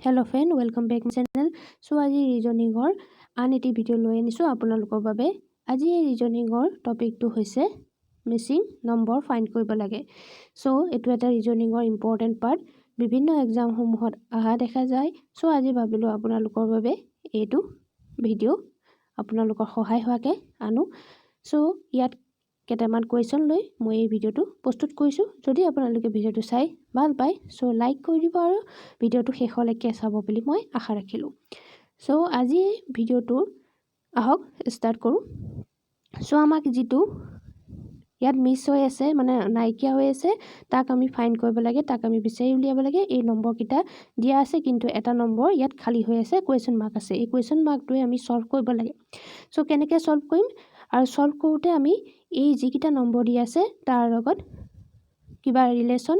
Hello friend welcome back my channel so आज ৰিজনিঙৰ আন এটি ভিডিও লৈ আনিছো আপোনালোকৰ বাবে আজি ৰিজনিঙৰ টপিকটো হৈছে মিসিং নম্বৰ ফাইন্ড কৰিব লাগে সো এটো এটা ৰিজনিঙৰ ইম্পৰ্টেন্ট পাৰ্ট বিভিন্ন এক্সাম সমূহত আহা দেখা যায় সো আজি ভাবিলো আপোনালোকৰ বাবে এটো ভিডিও আপোনালোকৰ সহায় হোৱাকে আনো সো ইয়াত কেটামান কোৱেশ্চন লৈ মই এই ভিডিওটো প্ৰস্তুত কৰিছো যদি আপোনালোকে ভিডিওটো চাই ভাল পায় সো লাইক কৰি দিব আৰু ভিডিওটো শেষলৈকে চাব বুলি মই আশা ৰাখিলো সো আজি ভিডিওটো আহক স্টাৰ্ট কৰো সো আমাক যেটো ইয়াত মিস হৈ আছে মানে নাইকিয়া হৈ আছে তাক আমি ফাইন্ড কৰিব লাগে তাক আমি বিচাৰি উলিয়াব লাগে এই নম্বৰ কিটা দিয়া আছে কিন্তু এটা নম্বৰ ইয়াত খালি হৈ আছে কোৱেশ্চন মাৰ্ক আছে এই কোৱেশ্চন মাৰ্কটোৱে আমি সলভ কৰিব লাগে সো কেনেকৈ সলভ কৰিম আৰু সলভ কৰোতে আমি এই যিকিটা নম্বৰ দিয়া আছে তাৰ লগত কিবা ৰিলেশন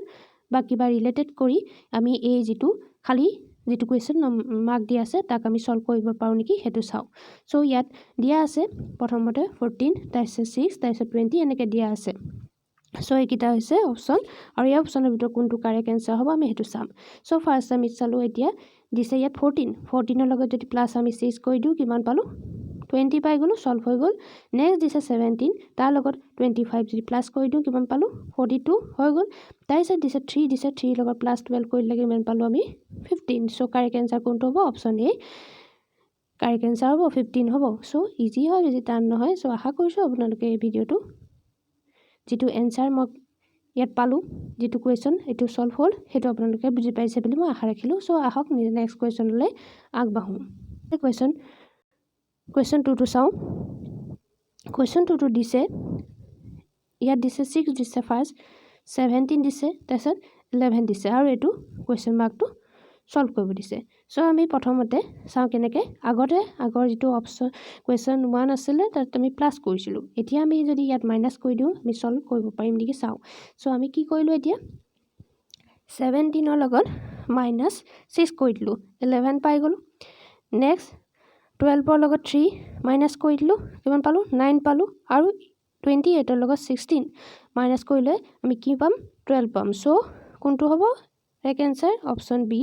বা কিবা ৰিলেটেড কৰি আমি এই যেটো খালি যেটো কোৱেশ্চন মাৰ্ক দিয়া আছে তাক আমি সলভ কৰিব পাৰো নেকি হেতু চাও সো ইয়াত দিয়া আছে প্ৰথমতে 14 তাৰপিছত 6 তাৰপিছত 20 এনেকৈ দিয়া আছে সো এইকিটা হৈছে অপচন আৰু এই অপচনৰ ভিতৰত কোনটো কাৰেক্ট আনসাৰ হ'ব আমি হেতু চাম সো ফাৰ্স্ট আমি চালো এতিয়া দিছে ইয়াত 14 ৰ লগত যদি প্লাস আমি 6 কৰি দিও কিমান পালো 20 পাই গলো সলভ হৈ গল নেক্সট দিছে 17 তাৰ লগত 25 যদি প্লাস কৰি দিও কিমান পালো 42 হৈ গল তাৰপিছত দিছে 3 লগত প্লাস 12 কৰিলে কিমান পালো আমি 15 সো কাৰেক্ট আনসাৰ কোনটো হ'ব অপচন এ কাৰেক্ট আনসাৰ হ'ব 15 হ'ব সো ইজি হয় বেছি টান নহয় সো আশা কৰিছো আপোনালোকে এই ভিডিওটো যেটো আনসাৰ মই ইয়াত পালো যেটো কোৱেশ্চন এটো সলভ হল হেতু আপোনালোকে বুজি পাইছে বুলি মই আশা ৰাখিলো সো আহক next কোৱেশ্চনলৈ আগবাঢ়ো Question 2 to sound. Question 2 to dice. Here dice 6 dice first, 17 dice, তাৰছত 11 dice আৰু এটো question mark to solve কৰিব দিছে সো আমি প্ৰথমতে চাও কেনেকৈ আগৰ যেটো অপচন question 1 আছিল তাত আমি প্লাস কৰিছিলো এতিয়া আমি যদি ইয়াত মাইনাস কৰি দিও আমি সলভ কৰিব পাৰিম নেকি চাও সো আমি কি কৰিলো এতিয়া 17 ৰ লগত -6 কৰি দিলো 11 পাই গলো নেক্সট 12 ৰ লগত 3 মাইনাস কৰি দিলো কিমান পালো 9 পালো আৰু 28 ৰ লগত 16 মাইনাস কৰিলে আমি কি পাম 12 পাম সো কোনটো হ'ব correct answer option B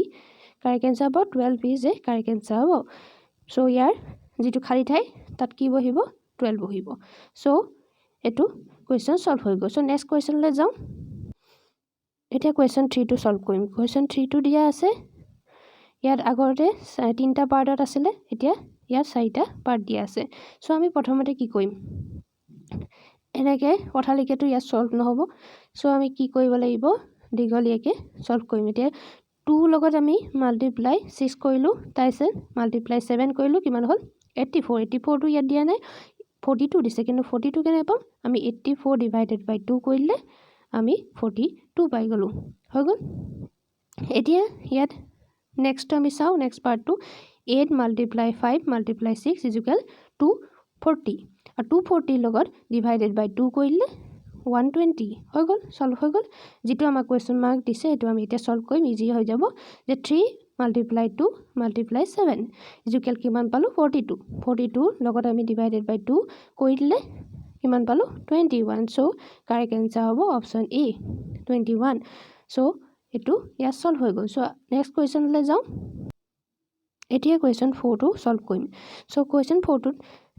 correct answer হ'ব 12 ইজ এ কাৰেক্ট আনসাৰ হ'ব সো ইয়াৰ যেটো খালি ঠাই তাত কি বহিব 12 বহিব সো এটো কোৱেশ্চন সলভ হৈ গল সো নেক্সট কোৱেশ্চনলৈ যাও এটা কোৱেশ্চন 3 টো সলভ কৰিম কোৱেশ্চন 3 টো দিয়া আছে ইয়াত আগতে তিনটা পাৰ্টত আছিল এতিয়া ইয়াত চাৰিটা পাৰ্ট দিয়া আছে সো আমি প্ৰথমতে কি কৰিম এনেকৈ কথালিকেটো ইয়াত সলভ নহব সো আমি কি কৰিব লাগিব দীঘলীয়াকে সলভ কৰিম এতিয়া 2 লগত আমি মাল্টিপ্লাই 6 কৰিলো তাৰপিছত মাল্টিপ্লাই 7 কৰিলো কিমান হ'ল 84 টো ইয়াত দিয়া নাই 42 দিছে কিন্তু 42 কেনে পাম আমি 84 ডিভাইডেড বাই 2 কৰিলে আমি 42 পাই গলো হৈ গল এতিয়া ইয়াত নেক্সট আমি চাও next part two 8 multiply 5 multiply 6 is equal to 240 আৰু 240 লগত ডিভাইডেড বাই 2 কৰিলে 120 হৈ গল সলভ হৈ গল যেটো আমাৰ কোৱেশ্চন মাৰ্ক দিছে এটো আমি এতিয়া সলভ কৰিম ইজি হৈ যাব যে 3 multiply 2 multiply 7 is equal কিমান পালো 42 লগত আমি ডিভাইডেড বাই 2 কৰিলে কিমান পালো 21 সো কাৰেক্ট আনসাৰ হ'ব অপচন এ 21 সো এটো ইয়া সলভ হৈ গল সো নেক্সট কোৱেশ্চনলৈ যাও এতিয়া কোৱেশ্চন 4 টো সলভ কৰিম সো কোৱেশ্চন 4 টো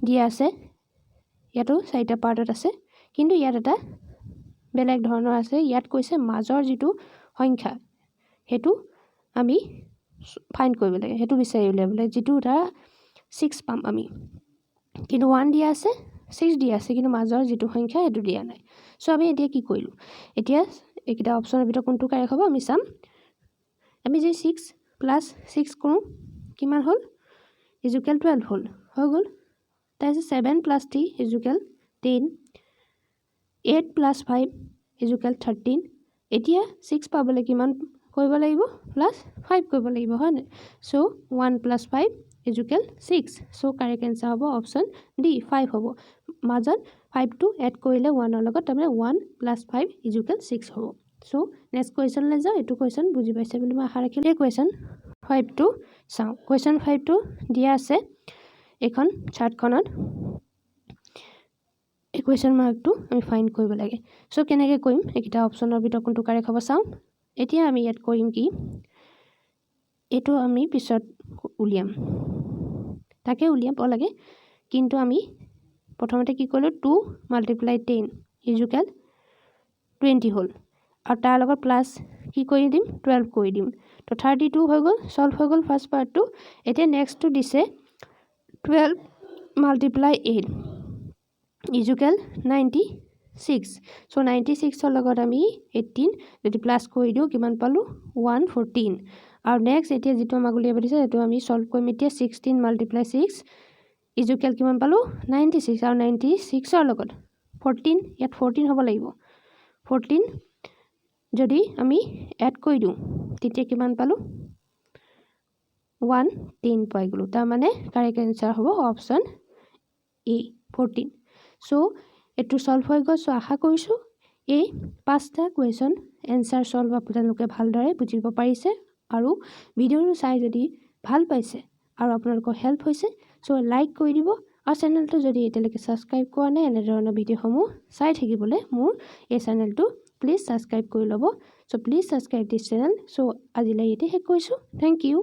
দিয়া আছে ইয়াতো চাৰিটা পাৰ্টত আছে কিন্তু ইয়াত এটা বেলেগ ধৰণৰ আছে ইয়াত কৈছে মাজৰ যেটো সংখ্যা হেতু আমি ফাইন্ড কৰিব লাগে হেতু বিচাৰি উলিয়াবলৈ যেটো এটা 6 পাম আমি কিন্তু 1 দিয়া আছে 6 দিয়া আছে কিন্তু মাজৰ যেটো সংখ্যা হেতু দিয়া নাই সো আমি এতিয়া কি কৰিলো এতিয়া এইকিটা অপচনৰ ভিতৰত কোনটো কাৰেক্ট হ'ব আমি চাম আমি যে 6 প্লাস 6 কৰো কিমান হল is equal 12 হল হৈ গল তাৰপিছত 7 plus 3 is equal 10 8 plus 5 is equal 13 এতিয়া 6 পাবলৈ কিমান কৰিব লাগিব প্লাস 5 কৰিব লাগিব হয় না so 1 plus 5 is equal 6 so correct answer হ'ব অপচন ডি 5 হ'ব মাজত 5 টো এড কৰিলে 1 ৰ লগত তাৰমানে 1 plus 5 is equal 6 হ'ব সো নেক্সট কোৱেশ্চনলৈ যাও এটো কোৱেশ্চন বুজি পাইছে বুলি মই আশা ৰাখিলো এই কোৱেশ্চন 5 টো চাও কোৱেশ্চন 5 টো দিয়া আছে এখন চাৰ্টখনত এই কোৱেশ্চন মাৰ্ক টো আমি ফাইন্ড কৰিব লাগে সো কেনেকৈ কৰিম এইকিটা অপচনৰ ভিতৰত কোনটো কাৰেক্ট হ'ব চাও এতিয়া আমি ইয়াত কৰিম কি এইটো আমি পিছত উলিয়াম, তাকে উলিয়াব লাগে। কিন্তু আমি প্ৰথমতে কি কৰিলোঁ 2 × 10 ইজুকেল 20 হ'ল, আৰু তাৰ লগত প্লাছ কি কৰি দিম 12 কৰি দিম। তো 32 হৈ গ'ল, সলভ হৈ গ'ল ফাৰ্ষ্ট পাৰ্টটো। এতিয়া নেক্সটটো দিছে 12 × 8 ইজুকেল 96। চ' 96ৰ লগত আমি 18 যদি প্লাছ কৰি দিওঁ কিমান পালোঁ 114। আৰু নেক্সট এতিয়া যিটো আমাক উলিয়াব দিছে সেইটো আমি সলভ কৰিম এতিয়া 16 × 6 ইজুকেল কিমান পালোঁ 96। আৰু 96ৰ লগত 14, ইয়াত 14 হ'ব লাগিব। 14 যদি আমি এড কৰি দিওঁ তেতিয়া কিমান পালোঁ 110 পাই গ'লোঁ। তাৰমানে কাৰেক্ট এনচাৰ হ'ব অপশ্যন এ 14। চ' এইটো সলভ হৈ গ'ল। চ' আশা কৰিছোঁ এই 5টা কুৱেশ্যন এনচাৰ সলভ আপোনালোকে ভালদৰে বুজিব পাৰিছে, আৰু ভিডিঅ'টো চাই যদি ভাল পাইছে আৰু আপোনালোকৰ হেল্প হৈছে চ' লাইক কৰি দিব, আৰু চেনেলটো যদি এতিয়ালৈকে ছাবস্ক্ৰাইব কৰা নাই এনেধৰণৰ ভিডিঅ'সমূহ চাই থাকিবলৈ মোৰ এই চেনেলটো প্লিজ ছাবস্ক্ৰাইব কৰি ল'ব। So' please subscribe this channel. So' আজিলৈ ইয়াতে শেষ কৰিছোঁ। Thank U.